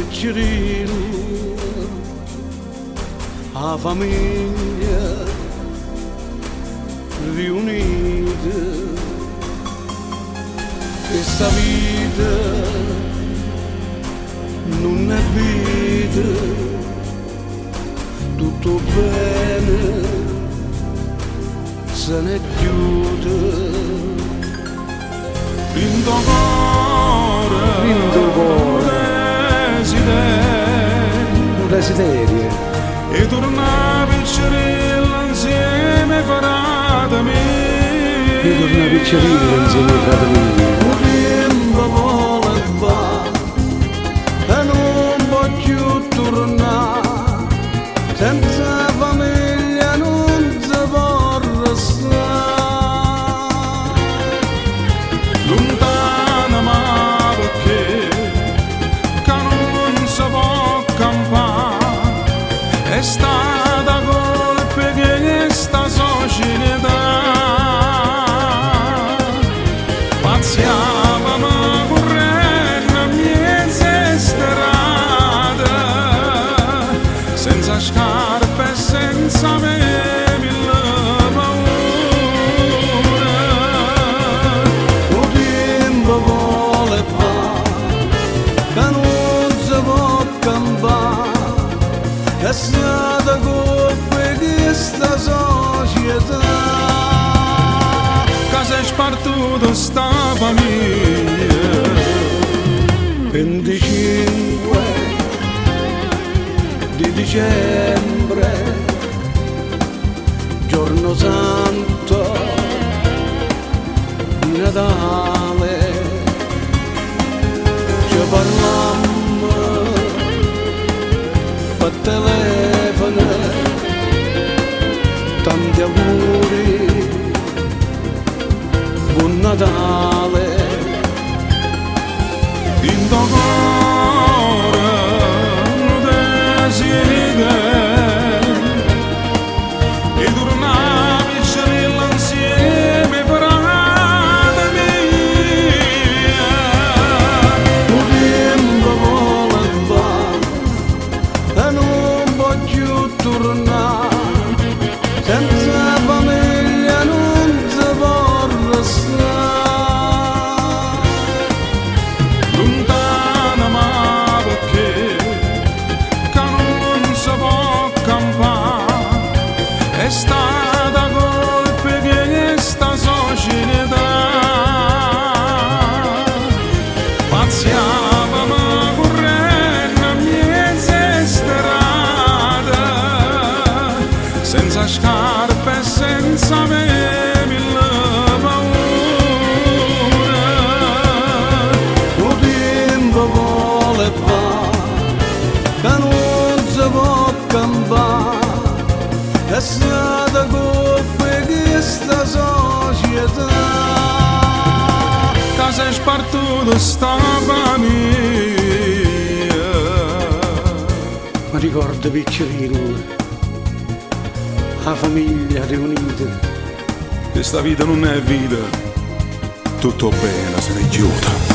piccerino, la famiglia riunita, questa vita non è vita, tutto bene se ne chiude. In tuo cuore un desiderio e torna a piccerilla insieme farà da me, e torna a piccerilla insieme fratelli. Un tempo vuole va e non può più tornare, senza famiglia non si può restare. lontana ma perché che non si può campare, è stata colpa che sta società pazziava ma correndo a mezze strade, senza scarpe e senza me. È stata colpa di questa società che si è spartuta sta famiglia. 25 di dicembre, giorno santo di Natale, ci parlammo per telefono, tanti auguri, buon Natale. In tuo cuore un desiderio e torna a piccerilla insieme farà da me. Un tempo vuole va e non può più tornare, senza famiglia non si può restare. Lontana ma perché che non si può campare, è stata colpa che sta società pazziava ma correndo a mezze strade, senza scarpe e senza me mille paure. Un tempo vuole va che non si può campare, è stata colpa di questa società che si è spartuta sta famiglia. ma ricordo piccerino, la famiglia riunita. Questa vita non è vita, tutto bene se ne chiude.